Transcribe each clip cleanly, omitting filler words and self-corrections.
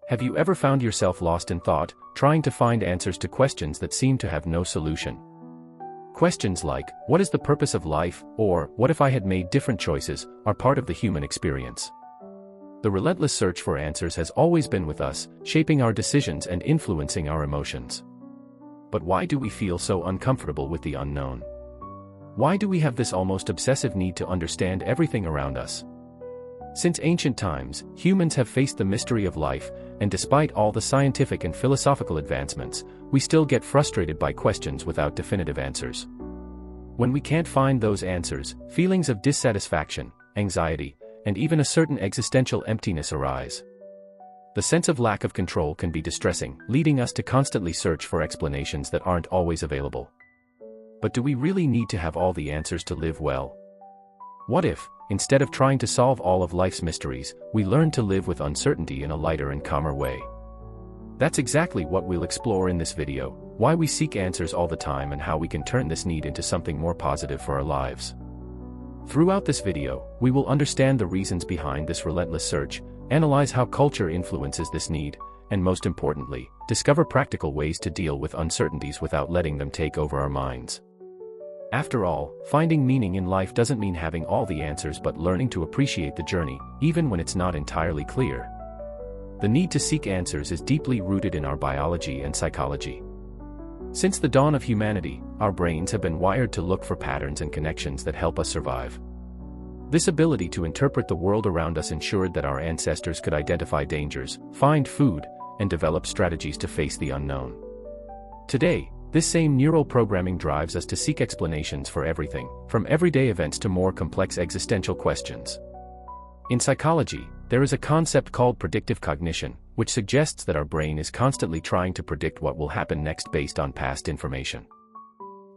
Have you ever found yourself lost in thought, trying to find answers to questions that seem to have no solution? Questions like, what is the purpose of life, or, what if I had made different choices, are part of the human experience. The relentless search for answers has always been with us, shaping our decisions and influencing our emotions. But why do we feel so uncomfortable with the unknown? Why do we have this almost obsessive need to understand everything around us? Since ancient times, humans have faced the mystery of life, and despite all the scientific and philosophical advancements, we still get frustrated by questions without definitive answers. When we can't find those answers, feelings of dissatisfaction, anxiety, and even a certain existential emptiness arise. The sense of lack of control can be distressing, leading us to constantly search for explanations that aren't always available. But do we really need to have all the answers to live well? What if, instead of trying to solve all of life's mysteries, we learn to live with uncertainty in a lighter and calmer way? That's exactly what we'll explore in this video, why we seek answers all the time and how we can turn this need into something more positive for our lives. Throughout this video, we will understand the reasons behind this relentless search, analyze how culture influences this need, and most importantly, discover practical ways to deal with uncertainties without letting them take over our minds. After all, finding meaning in life doesn't mean having all the answers but learning to appreciate the journey, even when it's not entirely clear. The need to seek answers is deeply rooted in our biology and psychology. Since the dawn of humanity, our brains have been wired to look for patterns and connections that help us survive. This ability to interpret the world around us ensured that our ancestors could identify dangers, find food, and develop strategies to face the unknown. Today, this same neural programming drives us to seek explanations for everything, from everyday events to more complex existential questions. In psychology, there is a concept called predictive cognition, which suggests that our brain is constantly trying to predict what will happen next based on past information.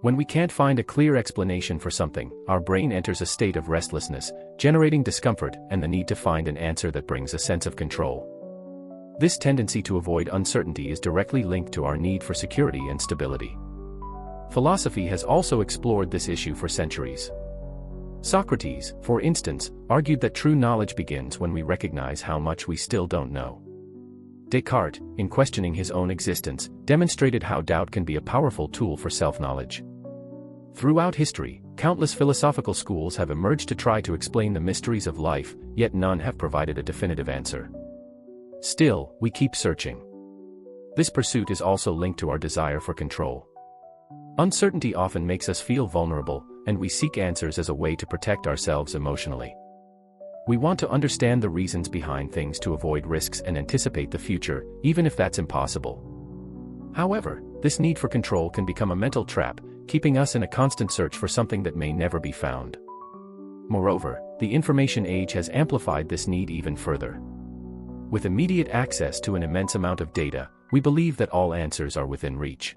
When we can't find a clear explanation for something, our brain enters a state of restlessness, generating discomfort and the need to find an answer that brings a sense of control. This tendency to avoid uncertainty is directly linked to our need for security and stability. Philosophy has also explored this issue for centuries. Socrates, for instance, argued that true knowledge begins when we recognize how much we still don't know. Descartes, in questioning his own existence, demonstrated how doubt can be a powerful tool for self-knowledge. Throughout history, countless philosophical schools have emerged to try to explain the mysteries of life, yet none have provided a definitive answer. Still, we keep searching. This pursuit is also linked to our desire for control. Uncertainty often makes us feel vulnerable, and we seek answers as a way to protect ourselves emotionally. We want to understand the reasons behind things to avoid risks and anticipate the future, even if that's impossible. However, this need for control can become a mental trap, keeping us in a constant search for something that may never be found. Moreover, the information age has amplified this need even further. With immediate access to an immense amount of data, we believe that all answers are within reach.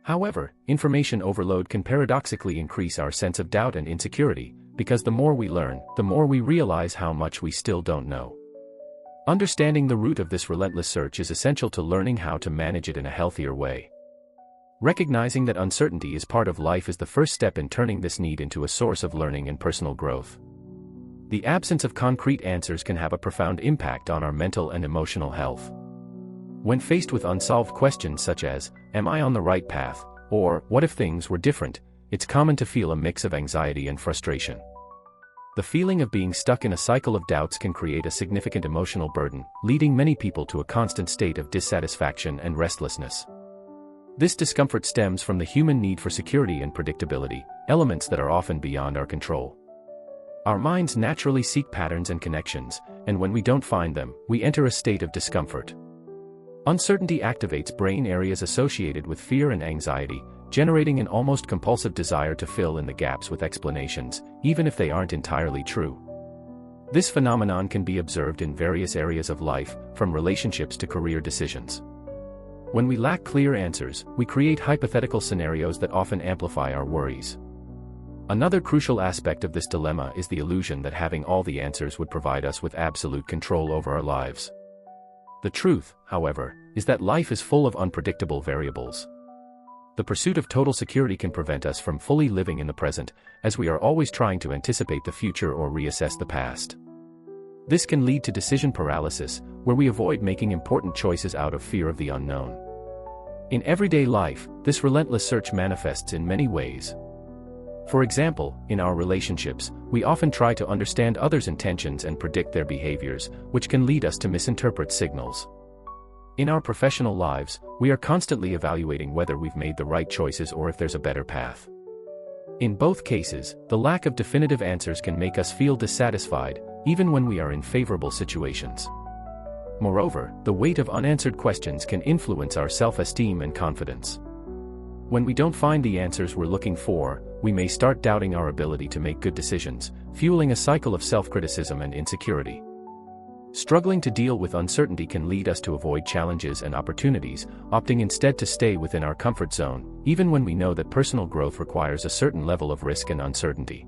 However, information overload can paradoxically increase our sense of doubt and insecurity, because the more we learn, the more we realize how much we still don't know. Understanding the root of this relentless search is essential to learning how to manage it in a healthier way. Recognizing that uncertainty is part of life is the first step in turning this need into a source of learning and personal growth. The absence of concrete answers can have a profound impact on our mental and emotional health. When faced with unsolved questions such as, am I on the right path, or what if things were different, it's common to feel a mix of anxiety and frustration. The feeling of being stuck in a cycle of doubts can create a significant emotional burden, leading many people to a constant state of dissatisfaction and restlessness. This discomfort stems from the human need for security and predictability, elements that are often beyond our control. Our minds naturally seek patterns and connections, and when we don't find them, we enter a state of discomfort. Uncertainty activates brain areas associated with fear and anxiety, generating an almost compulsive desire to fill in the gaps with explanations, even if they aren't entirely true. This phenomenon can be observed in various areas of life, from relationships to career decisions. When we lack clear answers, we create hypothetical scenarios that often amplify our worries. Another crucial aspect of this dilemma is the illusion that having all the answers would provide us with absolute control over our lives. The truth, however, is that life is full of unpredictable variables. The pursuit of total security can prevent us from fully living in the present, as we are always trying to anticipate the future or reassess the past. This can lead to decision paralysis, where we avoid making important choices out of fear of the unknown. In everyday life, this relentless search manifests in many ways. For example, in our relationships, we often try to understand others' intentions and predict their behaviors, which can lead us to misinterpret signals. In our professional lives, we are constantly evaluating whether we've made the right choices or if there's a better path. In both cases, the lack of definitive answers can make us feel dissatisfied, even when we are in favorable situations. Moreover, the weight of unanswered questions can influence our self-esteem and confidence. When we don't find the answers we're looking for, we may start doubting our ability to make good decisions, fueling a cycle of self-criticism and insecurity. Struggling to deal with uncertainty can lead us to avoid challenges and opportunities, opting instead to stay within our comfort zone, even when we know that personal growth requires a certain level of risk and uncertainty.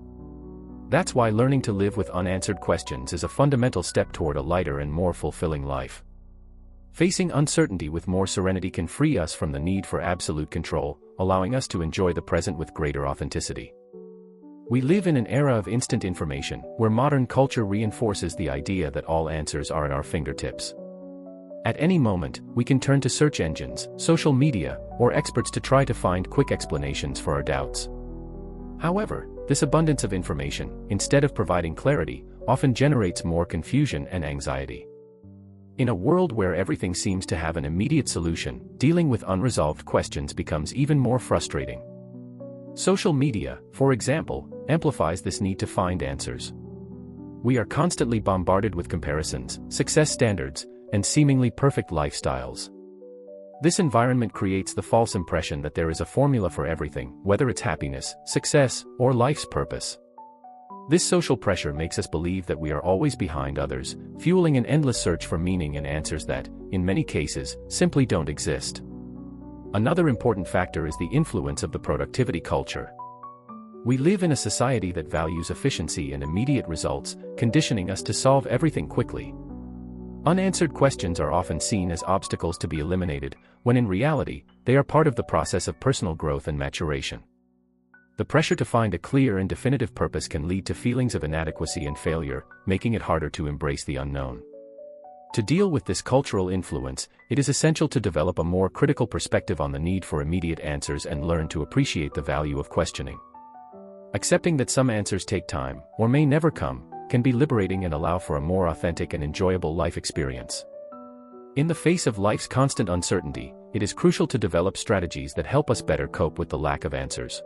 That's why learning to live with unanswered questions is a fundamental step toward a lighter and more fulfilling life. Facing uncertainty with more serenity can free us from the need for absolute control, allowing us to enjoy the present with greater authenticity. We live in an era of instant information, where modern culture reinforces the idea that all answers are at our fingertips. At any moment, we can turn to search engines, social media, or experts to try to find quick explanations for our doubts. However, this abundance of information, instead of providing clarity, often generates more confusion and anxiety. In a world where everything seems to have an immediate solution, dealing with unresolved questions becomes even more frustrating. Social media, for example, amplifies this need to find answers. We are constantly bombarded with comparisons, success standards, and seemingly perfect lifestyles. This environment creates the false impression that there is a formula for everything, whether it's happiness, success, or life's purpose. This social pressure makes us believe that we are always behind others, fueling an endless search for meaning and answers that, in many cases, simply don't exist. Another important factor is the influence of the productivity culture. We live in a society that values efficiency and immediate results, conditioning us to solve everything quickly. Unanswered questions are often seen as obstacles to be eliminated, when in reality, they are part of the process of personal growth and maturation. The pressure to find a clear and definitive purpose can lead to feelings of inadequacy and failure, making it harder to embrace the unknown. To deal with this cultural influence, it is essential to develop a more critical perspective on the need for immediate answers and learn to appreciate the value of questioning. Accepting that some answers take time, or may never come, can be liberating and allow for a more authentic and enjoyable life experience. In the face of life's constant uncertainty, it is crucial to develop strategies that help us better cope with the lack of answers.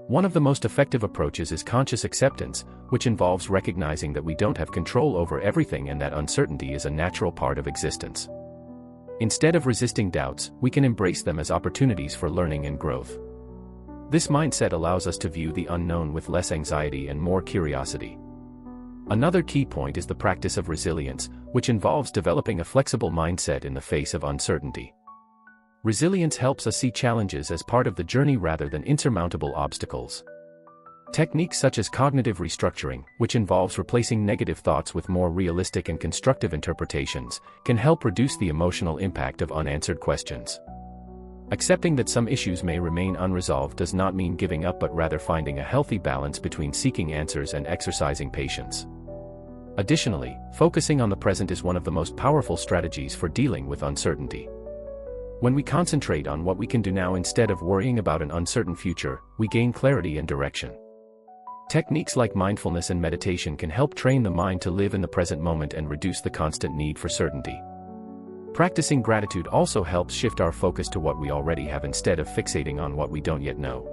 One of the most effective approaches is conscious acceptance, which involves recognizing that we don't have control over everything and that uncertainty is a natural part of existence. Instead of resisting doubts, we can embrace them as opportunities for learning and growth. This mindset allows us to view the unknown with less anxiety and more curiosity. Another key point is the practice of resilience, which involves developing a flexible mindset in the face of uncertainty. Resilience helps us see challenges as part of the journey rather than insurmountable obstacles. Techniques such as cognitive restructuring, which involves replacing negative thoughts with more realistic and constructive interpretations, can help reduce the emotional impact of unanswered questions. Accepting that some issues may remain unresolved does not mean giving up, but rather finding a healthy balance between seeking answers and exercising patience. Additionally, focusing on the present is one of the most powerful strategies for dealing with uncertainty. When we concentrate on what we can do now instead of worrying about an uncertain future, we gain clarity and direction. Techniques like mindfulness and meditation can help train the mind to live in the present moment and reduce the constant need for certainty. Practicing gratitude also helps shift our focus to what we already have instead of fixating on what we don't yet know.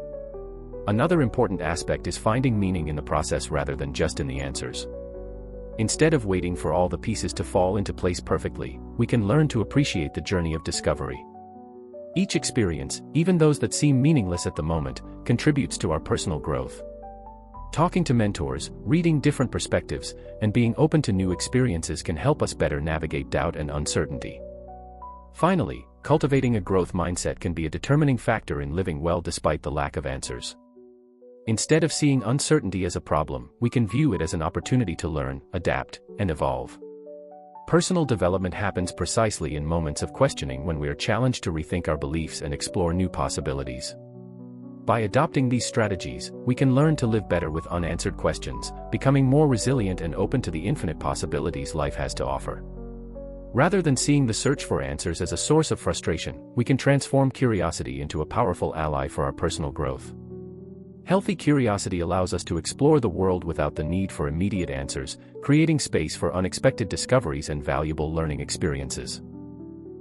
Another important aspect is finding meaning in the process rather than just in the answers. Instead of waiting for all the pieces to fall into place perfectly, we can learn to appreciate the journey of discovery. Each experience, even those that seem meaningless at the moment, contributes to our personal growth. Talking to mentors, reading different perspectives, and being open to new experiences can help us better navigate doubt and uncertainty. Finally, cultivating a growth mindset can be a determining factor in living well despite the lack of answers. Instead of seeing uncertainty as a problem, we can view it as an opportunity to learn, adapt, and evolve. Personal development happens precisely in moments of questioning when we are challenged to rethink our beliefs and explore new possibilities. By adopting these strategies, we can learn to live better with unanswered questions, becoming more resilient and open to the infinite possibilities life has to offer. Rather than seeing the search for answers as a source of frustration, we can transform curiosity into a powerful ally for our personal growth. Healthy curiosity allows us to explore the world without the need for immediate answers, creating space for unexpected discoveries and valuable learning experiences.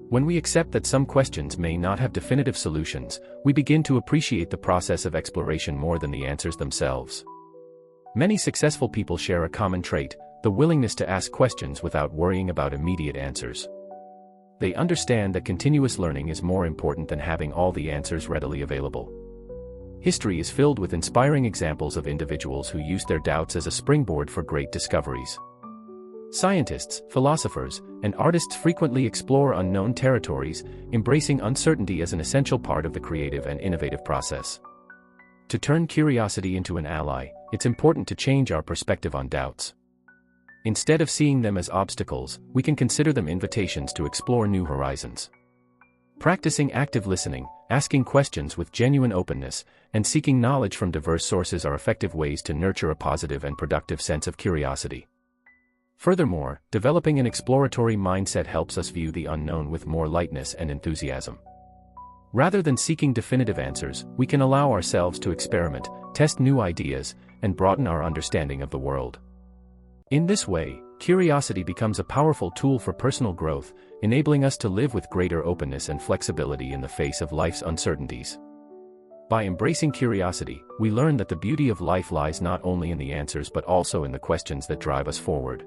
When we accept that some questions may not have definitive solutions, we begin to appreciate the process of exploration more than the answers themselves. Many successful people share a common trait: the willingness to ask questions without worrying about immediate answers. They understand that continuous learning is more important than having all the answers readily available. History is filled with inspiring examples of individuals who used their doubts as a springboard for great discoveries. Scientists, philosophers, and artists frequently explore unknown territories, embracing uncertainty as an essential part of the creative and innovative process. To turn curiosity into an ally, it's important to change our perspective on doubts. Instead of seeing them as obstacles, we can consider them invitations to explore new horizons. Practicing active listening, asking questions with genuine openness, and seeking knowledge from diverse sources are effective ways to nurture a positive and productive sense of curiosity. Furthermore, developing an exploratory mindset helps us view the unknown with more lightness and enthusiasm. Rather than seeking definitive answers, we can allow ourselves to experiment, test new ideas, and broaden our understanding of the world. In this way, curiosity becomes a powerful tool for personal growth, enabling us to live with greater openness and flexibility in the face of life's uncertainties. By embracing curiosity, we learn that the beauty of life lies not only in the answers but also in the questions that drive us forward.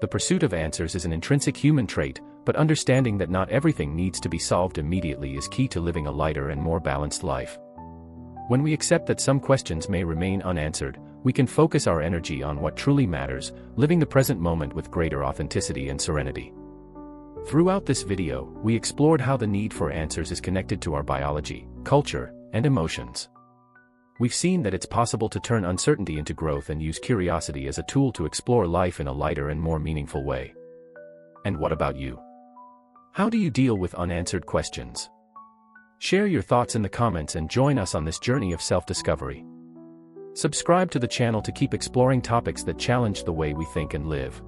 The pursuit of answers is an intrinsic human trait, but understanding that not everything needs to be solved immediately is key to living a lighter and more balanced life. When we accept that some questions may remain unanswered, we can focus our energy on what truly matters, living the present moment with greater authenticity and serenity. Throughout this video, we explored how the need for answers is connected to our biology, culture, and emotions. We've seen that it's possible to turn uncertainty into growth and use curiosity as a tool to explore life in a lighter and more meaningful way. And what about you? How do you deal with unanswered questions? Share your thoughts in the comments and join us on this journey of self-discovery. Subscribe to the channel to keep exploring topics that challenge the way we think and live.